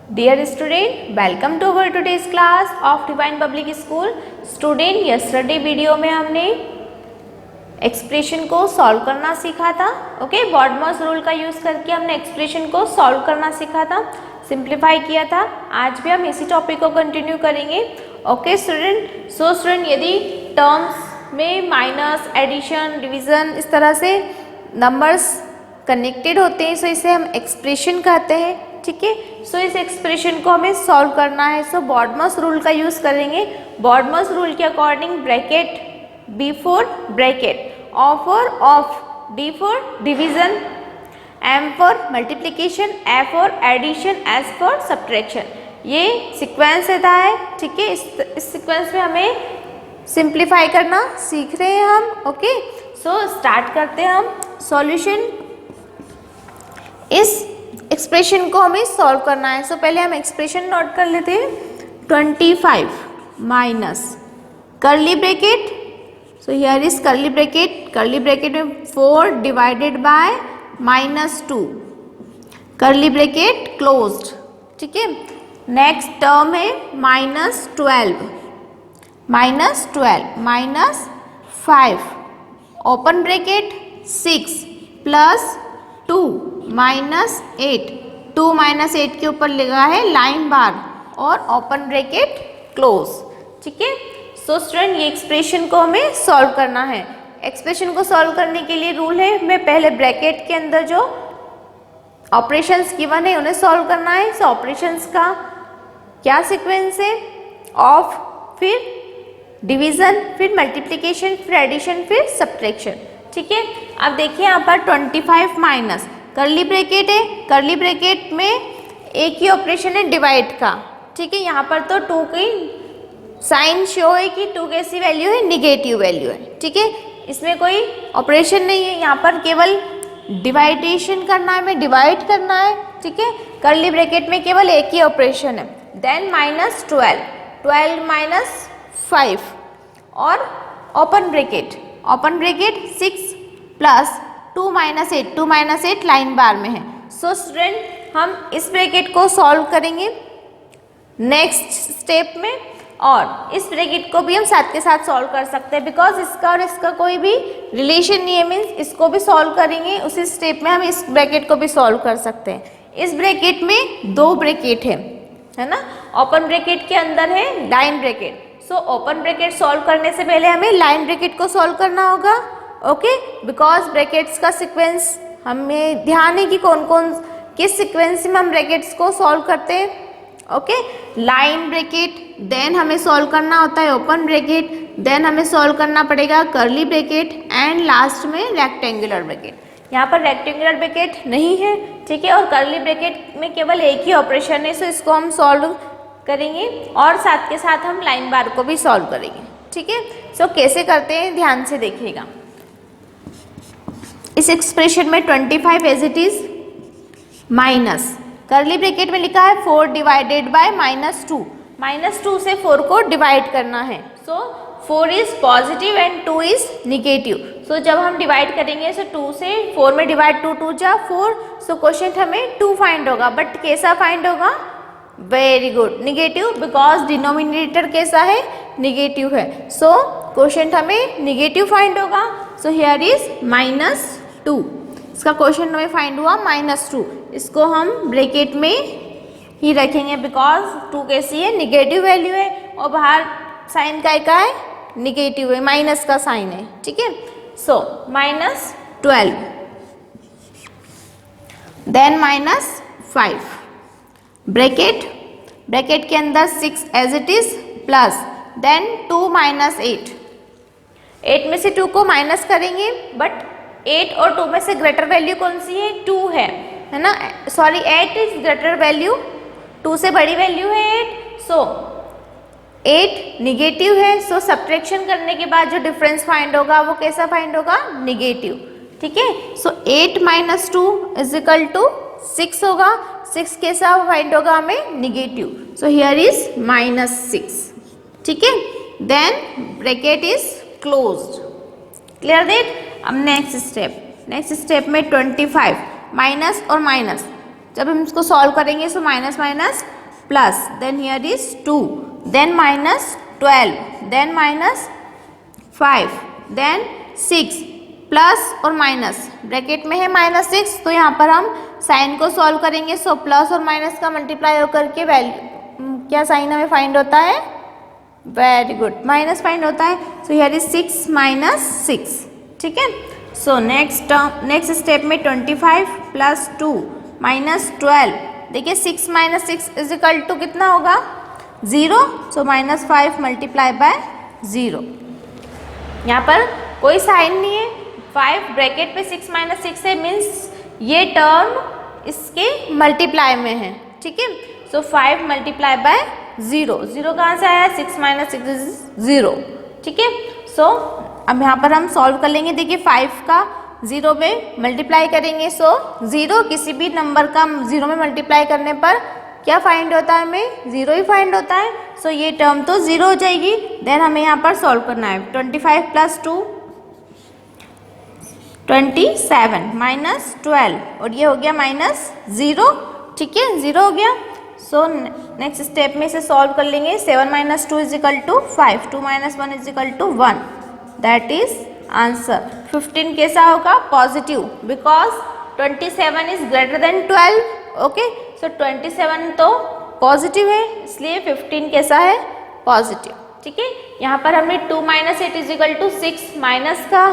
Dear student, welcome to our today's class of Divine Public School. Student, yesterday video में हमने expression को solve करना सीखा था. ओके, बॉडमॉस रूल का यूज़ करके हमने एक्सप्रेशन को सॉल्व करना सीखा था, सिंप्लीफाई किया था. आज भी हम इसी टॉपिक को कंटिन्यू करेंगे. ओके स्टूडेंट, सो स्टूडेंट यदि टर्म्स में माइनस, एडिशन, डिवीज़न इस तरह से नंबर्स कनेक्टेड होते हैं, सो इसे हम एक्सप्रेशन कहते हैं. ठीक है, सो इस एक्सप्रेशन को हमें सॉल्व करना है. सो बॉडमॉस रूल का यूज़ करेंगे. बॉडमॉस रूल के according bracket B for bracket, O for of, D for division, M for multiplication, A for addition, S for subtraction. ये सीक्वेंस रहता है. ठीक है, इस सीक्वेंस में हमें सिंप्लीफाई करना सीख रहे हैं हम. ओके, सो स्टार्ट करते हैं हम सॉल्यूशन. इस एक्सप्रेशन को हमें सॉल्व करना है. सो पहले हम एक्सप्रेशन नोट कर लेते हैं. 25 minus curly bracket, so here is curly bracket में 4 divided by -2, curly bracket closed. ठीक है, नेक्स्ट टर्म है -12 -5 ओपन ब्रैकेट 6 प्लस 2 -8, 2 -8 के ऊपर लगा है लाइन बार और ओपन ब्रैकेट क्लोज. ठीक है, सो स्टूडेंट ये एक्सप्रेशन को हमें सॉल्व करना है. एक्सप्रेशन को सॉल्व करने के लिए रूल है, हमें पहले ब्रैकेट के अंदर जो ऑपरेशंस गिवन है उन्हें सॉल्व करना है. सो ऑपरेशंस का क्या सीक्वेंस है? ऑफ, फिर डिवीज़न, फिर मल्टीप्लिकेशन, फिर एडिशन, फिर सब्ट्रैक्शन. ठीक है, अब देखिए यहाँ पर 25 माइनस कर्ली ब्रैकेट है. कर्ली ब्रैकेट में एक ही ऑपरेशन है डिवाइड का. ठीक है, यहाँ पर तो 2 की साइन शो है कि 2 कैसी वैल्यू है, निगेटिव वैल्यू है. ठीक है, इसमें कोई ऑपरेशन नहीं है, यहाँ पर केवल डिवाइडेशन करना है, हमें डिवाइड करना है. ठीक है, कर्ली ब्रैकेट में केवल एक ही ऑपरेशन है. देन -12 माइनस 5 और ओपन ब्रैकेट 6 प्लस 2 -8 लाइन बार में है. सो स्टूडेंट हम इस ब्रैकेट को सॉल्व करेंगे नेक्स्ट स्टेप में, और इस ब्रैकेट को भी हम साथ के साथ सॉल्व कर सकते हैं बिकॉज इसका और इसका कोई भी रिलेशन नहीं है. मीन्स इसको भी सॉल्व करेंगे उसी स्टेप में, हम इस ब्रैकेट को भी सॉल्व कर सकते हैं. इस ब्रैकेट में 2 ब्रैकेट है ना. ओपन ब्रैकेट के अंदर है line bracket. So open bracket solve करने से पहले हमें लाइन ब्रैकेट को सॉल्व करना होगा. ओके, बिकॉज ब्रैकेट्स का सीक्वेंस हमें ध्यान है कि कौन कौन किस सीक्वेंस में हम ब्रैकेट्स को सॉल्व करते हैं. ओके, लाइन ब्रैकेट, देन हमें सॉल्व करना होता है ओपन ब्रैकेट, देन हमें सॉल्व करना पड़ेगा कर्ली ब्रैकेट, एंड लास्ट में रेक्टेंगुलर ब्रैकेट. यहाँ पर रेक्टेंगुलर ब्रैकेट नहीं है. ठीक है, और कर्ली ब्रैकेट में केवल एक ही ऑपरेशन है. सो इसको हम सॉल्व करेंगे और साथ के साथ हम लाइन बार को भी सॉल्व करेंगे. ठीक है, सो कैसे करते हैं ध्यान से देखिएगा. इस एक्सप्रेशन में 25 as it is minus curly bracket में लिखा है 4 डिवाइडेड बाय -2 से 4 को डिवाइड करना है. So 4 is positive and 2 is negative. So जब हम डिवाइड करेंगे सो 2 से 4 में डिवाइड 2 जा 4. सो क्वेश्चन हमें 2 फाइंड होगा, बट कैसा फाइंड होगा? Very good, negative, because denominator कैसा है? निगेटिव है. सो क्वेश्चन हमें निगेटिव फाइंड होगा. सो हियर इज -2. इसका क्वेश्चन हमें फाइंड हुआ -2. इसको हम ब्रैकेट में ही रखेंगे बिकॉज 2 कैसी है? निगेटिव वैल्यू है, और बाहर साइन का है? निगेटिव है, माइनस का साइन है. ठीक है, सो -12 देन -5 ब्रैकेट के अंदर 6 as it is plus then 2 -8. 8 में से 2 को माइनस करेंगे, बट 8 और 2 में से ग्रेटर वैल्यू कौन सी है? 2 है ना. सॉरी, 8 इज ग्रेटर वैल्यू, 2 से बड़ी वैल्यू है 8. सो 8 निगेटिव है. सो सब्ट्रैक्शन करने के बाद जो डिफरेंस फाइंड होगा वो कैसा फाइंड होगा? निगेटिव. ठीक है, सो 8 - 2 इज इक्वल टू 6 होगा. 6 कैसा फाइंड होगा हमें? निगेटिव. So here is -6. ठीक है, then bracket is closed. Clear that? अब नेक्स्ट स्टेप में 25 माइनस और माइनस, जब हम इसको सॉल्व करेंगे so minus minus plus, then here is 2, then minus 12, then minus 5, then 6, plus और माइनस, ब्रैकेट में है -6, तो यहाँ पर हम साइन को सॉल्व करेंगे। सो प्लस और माइनस का मल्टीप्लाई होकर के वैल्यू क्या साइन हमें फाइंड होता है, वेरी गुड, माइनस फाइंड होता है। सो हियर इज 6 - 6, ठीक है। सो नेक्स्ट स्टेप में 25 + 2 - 12, देखिए 6 - 6 इज इक्वल टू कितना होगा, 0। सो -5 × 0, यहाँ पर कोई साइन नहीं है, 5 ब्रैकेट पे 6 - 6 है, मीन्स ये टर्म इसके मल्टीप्लाई में है, ठीक है। सो 5 × 0, 0 कहाँ से आया, 6 - 6 इज 0, ठीक है। सो अब यहाँ पर हम सॉल्व कर लेंगे, देखिए 5 का 0 में मल्टीप्लाई करेंगे। सो 0 किसी भी नंबर का 0 में मल्टीप्लाई करने पर क्या फाइंड होता है, हमें 0 ही फाइंड होता है। सो ये टर्म तो 0 हो जाएगी। देन हमें यहाँ पर सॉल्व करना है, 25 + 2 27 - 12, और ये हो गया -0, ठीक है, 0 हो गया। सो नेक्स्ट स्टेप में इसे सॉल्व कर लेंगे। 7 - 2 = 5, 2 - 1 = 1, दैट इज आंसर। 15 कैसा होगा, positive, because 27 is greater than 12, okay. So 27 तो पॉजिटिव है, इसलिए 15 कैसा है, पॉजिटिव, ठीक है। यहाँ पर हमने 2 - 8 = 6, माइनस का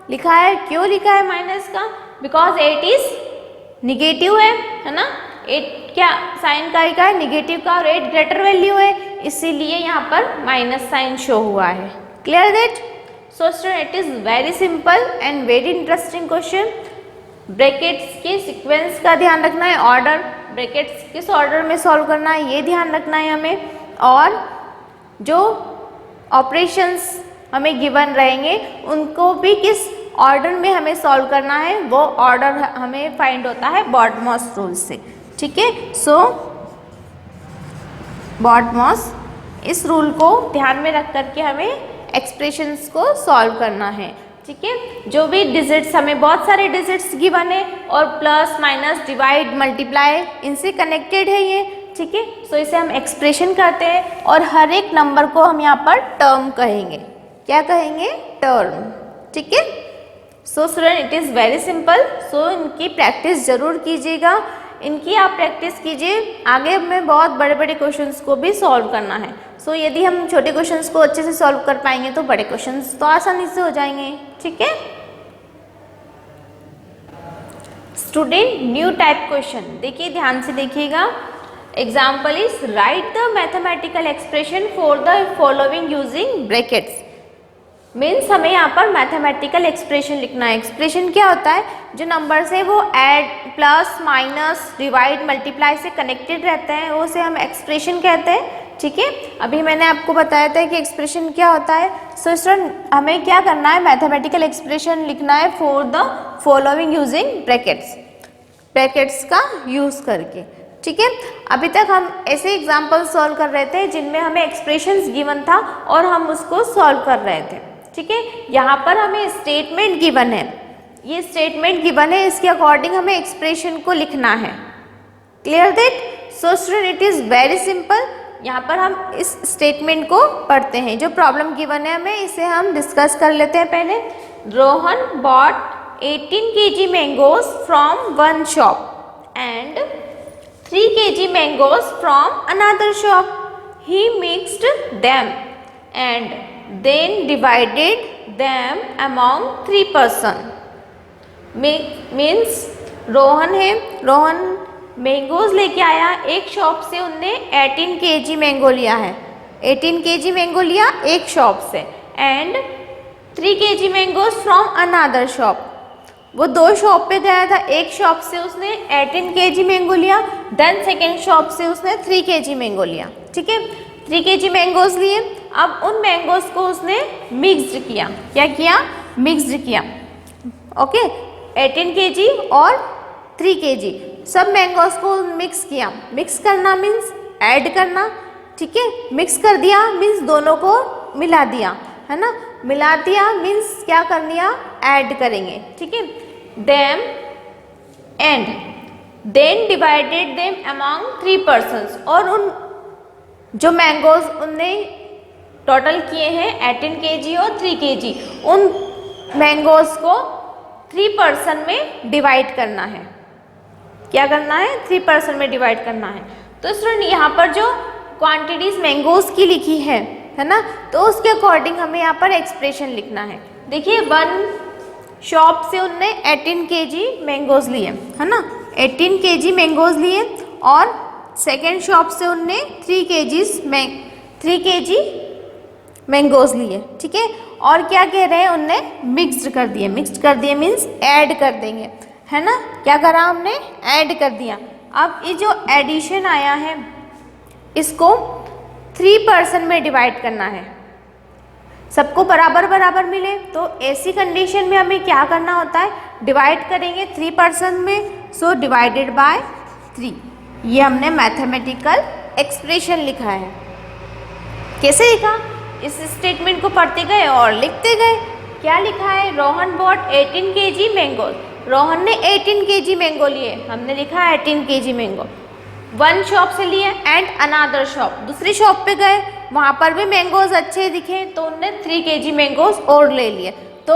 लिखा है। क्यों लिखा है माइनस का, बिकॉज 8 इज निगेटिव है ना, 8 क्या साइन का है, निगेटिव का, और 8 ग्रेटर वैल्यू है, इसीलिए यहाँ पर माइनस साइन शो हुआ है। Clear that? So student, it is very simple and very interesting question. Brackets के सीक्वेंस का ध्यान रखना है, ऑर्डर, ब्रैकेट्स किस ऑर्डर में सॉल्व करना है ये ध्यान रखना है हमें, और जो ऑपरेशंस हमें गिवन रहेंगे उनको भी किस ऑर्डर में हमें सॉल्व करना है, वो ऑर्डर हमें फाइंड होता है बॉडमॉस रूल से, ठीक है। सो बॉडमॉस, इस रूल को ध्यान में रख करके हमें एक्सप्रेशंस को सॉल्व करना है, ठीक है। जो भी डिजिट्स, हमें बहुत सारे डिजिट्स गिवन है, और प्लस माइनस डिवाइड मल्टीप्लाई इनसे कनेक्टेड है ये, ठीक है। सो इसे हम एक्सप्रेशन कहते हैं, और हर एक नंबर को हम यहाँ पर टर्म कहेंगे। क्या कहेंगे, टर्म, ठीक है। So student, it is very simple. So इनकी प्रैक्टिस जरूर कीजिएगा, इनकी आप प्रैक्टिस कीजिए, आगे हमें बहुत बड़े बड़े क्वेश्चंस को भी सॉल्व करना है। सो यदि हम छोटे क्वेश्चंस को अच्छे से सॉल्व कर पाएंगे तो बड़े क्वेश्चंस तो आसानी से हो जाएंगे, ठीक है। स्टूडेंट, न्यू टाइप क्वेश्चन, देखिए ध्यान से देखिएगा। Example is right the mathematical expression for the following using brackets. Means हमें यहाँ पर मैथमेटिकल एक्सप्रेशन लिखना है। एक्सप्रेशन क्या होता है, जो नंबर्स है वो add, plus, minus, divide, multiply से कनेक्टेड रहते हैं, वो से हम एक्सप्रेशन कहते हैं, ठीक है। अभी मैंने आपको बताया था कि एक्सप्रेशन क्या होता है। सो स्टूडेंट, हमें क्या करना है, मैथमेटिकल एक्सप्रेशन लिखना है for the following using brackets, brackets का यूज़ करके, ठीक है। अभी तक हम ऐसे एग्जाम्पल सॉल्व कर रहे थे जिनमें हमें एक्सप्रेशंस गिवन था और हम उसको सॉल्व कर रहे थे, ठीक है। यहाँ पर हमें स्टेटमेंट गिवन है, ये स्टेटमेंट गिवन है, इसके अकॉर्डिंग हमें एक्सप्रेशन को लिखना है। Clear that? So student, it is very simple. यहाँ पर हम इस स्टेटमेंट को पढ़ते हैं, जो प्रॉब्लम गिवन है हमें इसे हम डिस्कस कर लेते हैं पहले। Rohan bought 18 kg mangoes from one shop and 3 kg mangoes from another shop. He mixed them and then divided them among 3 person. Means Rohan है, रोहन मैंगोज लेके आया एक शॉप से, उनने 18 kg मैंगो लिया है, 18 kg मैंगो लिया एक शॉप से, and 3 kg mangoes from another shop. वो 2 शॉप पे गया था, एक शॉप से उसने 18 kg मैंगो लिया, देन सेकेंड शॉप से उसने 3 kg मैंगो लिया, ठीक है। 3 kg मैंगोज लिए, अब उन मैंगोज को उसने मिक्स्ड किया। क्या किया, मिक्स्ड किया, ओके। 18 kg और 3 kg सब मैंगोज को मिक्स किया। मिक्स करना मीन्स ऐड करना, ठीक है। मिक्स कर दिया मीन्स दोनों को मिला दिया, है ना। मिला दिया मीन्स क्या कर दिया, ऐड करेंगे, ठीक है। Them and then divided them among 3 persons, और उन जो मैंगोज उनने टोटल किए हैं 18 kg और 3 kg, उन मैंगोज को 3 पर्सन में डिवाइड करना है। क्या करना है? 3 पर्सन में डिवाइड करना है। तो स्टूडेंट यहाँ पर जो क्वांटिटीज मैंगोज की लिखी है ना, तो उसके अकॉर्डिंग हमें यहाँ पर एक्सप्रेशन लिखना है। देखिए, वन शॉप से उनने 18 kg मैंगोज लिए, है ना, 18 kg मैंगोज लिए, और सेकेंड शॉप से उनने 3 kg मैंगोज लिए, ठीक है। और क्या कह रहे हैं? उनने मिक्स्ड कर दिए। मिक्स्ड कर दिए मीन्स ऐड कर देंगे, है ना। क्या करा हमने? ऐड कर दिया। अब ये जो एडिशन आया है इसको 3 पर्सन में डिवाइड करना है, सबको बराबर बराबर मिले। तो ऐसी कंडीशन में हमें क्या करना होता है? डिवाइड करेंगे 3 पर्सन में, सो डिवाइडेड बाय 3। ये हमने मैथमेटिकल एक्सप्रेशन लिखा है। कैसे लिखा? इस स्टेटमेंट को पढ़ते गए और लिखते गए। क्या लिखा है? Rohan bought 18 kg mango. Rohan ने 18 kg मैंगो लिए, हमने लिखा 18 kg मैंगो। वन शॉप से लिए एंड अनादर शॉप, दूसरी शॉप पे गए, वहाँ पर भी मैंगोज अच्छे दिखे तो उनने 3 kg मैंगोज और ले लिए। तो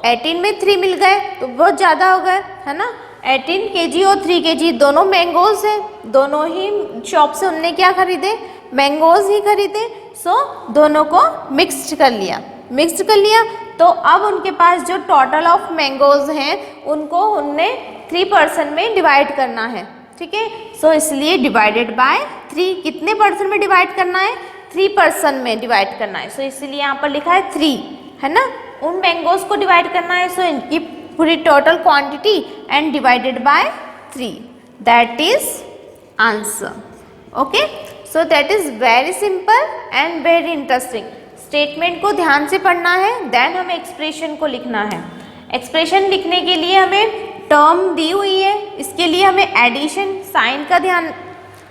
18 में 3 मिल गए तो बहुत ज़्यादा हो गए, है ना। 18 kg और 3 kg दोनों मैंगोज हैं, दोनों ही शॉप से उनने क्या खरीदे? मैंगोज ही खरीदे। सो दोनों को मिक्स्ड कर लिया। मिक्स्ड कर लिया तो अब उनके पास जो टोटल ऑफ मैंगोज हैं उनको उनने 3 पर्सन में डिवाइड करना है, ठीक है। सो इसलिए डिवाइडेड बाय 3। कितने पर्सन में डिवाइड करना है? 3 पर्सन में डिवाइड करना है। सो इसलिए यहाँ पर लिखा है 3, है ना। उन मैंगोज को डिवाइड करना है, सो इनकी पूरी total quantity and divided by 3, that is answer. Okay, so that is very simple and very interesting. Statement को ध्यान से पढ़ना है, देन हमें एक्सप्रेशन को लिखना है। एक्सप्रेशन लिखने के लिए हमें टर्म दी हुई है, इसके लिए हमें एडिशन साइन का ध्यान,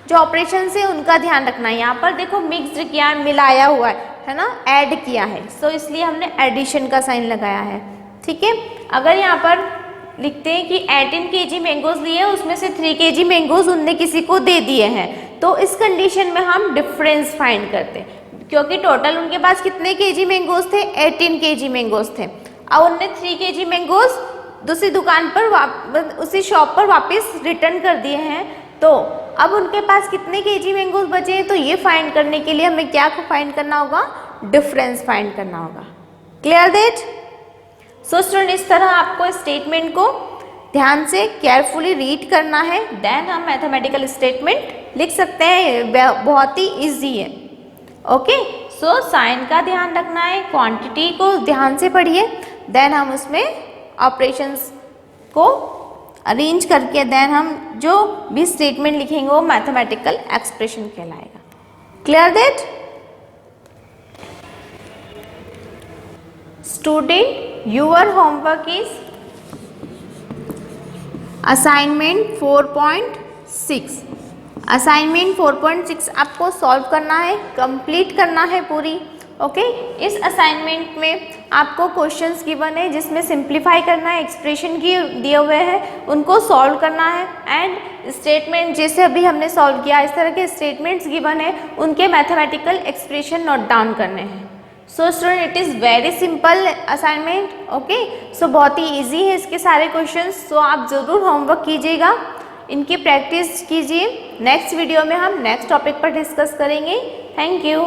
जो ऑपरेशन है उनका ध्यान रखना है। यहाँ पर देखो मिक्स्ड किया है, मिलाया हुआ है ना, ऐड किया है, सो इसलिए हमने एडिशन का साइन लगाया है, ठीक है। अगर यहाँ पर लिखते हैं कि 18 kg मैंगोज लिए, उसमें से 3 kg मैंगोज उनने किसी को दे दिए हैं, तो इस कंडीशन में हम डिफरेंस फाइंड करते हैं, क्योंकि टोटल उनके पास कितने kg मैंगोज थे? 18 kg मैंगोज थे। अब उनने 3 kg मैंगोज दूसरी दुकान पर उसी शॉप पर वापस रिटर्न कर दिए हैं, तो अब उनके पास कितने kg मैंगोज बचे हैं? तो ये फाइंड करने के लिए हमें क्या फाइंड करना होगा? डिफरेंस फाइंड करना होगा। Clear that? सो स्टूडेंट, इस तरह आपको स्टेटमेंट को ध्यान से केयरफुली रीड करना है, देन हम मैथमेटिकल स्टेटमेंट लिख सकते हैं। बहुत ही इजी है। ओके, सो साइन का ध्यान रखना है, क्वांटिटी को ध्यान से पढ़िए, देन हम उसमें ऑपरेशंस को अरेंज करके देन हम जो भी स्टेटमेंट लिखेंगे वो मैथमेटिकल एक्सप्रेशन कहलाएगा। Clear that? Student, your homework is assignment 4.6। Assignment 4.6 आपको सॉल्व करना है, कंप्लीट करना है पूरी। ओके, इस असाइनमेंट में आपको क्वेश्चंस गिवन है जिसमें सिंप्लीफाई करना है, एक्सप्रेशन की दिए हुए हैं उनको सॉल्व करना है, एंड स्टेटमेंट जैसे अभी हमने सॉल्व किया इस तरह के स्टेटमेंट्स गिवन है उनके मैथमेटिकल एक्सप्रेशन नोट डाउन करने हैं। So student, it is very simple assignment. Okay, so बहुत ही इजी है इसके सारे क्वेश्चंस। सो आप ज़रूर होमवर्क कीजिएगा, इनकी प्रैक्टिस कीजिए। नेक्स्ट वीडियो में हम नेक्स्ट टॉपिक पर डिस्कस करेंगे। Thank you.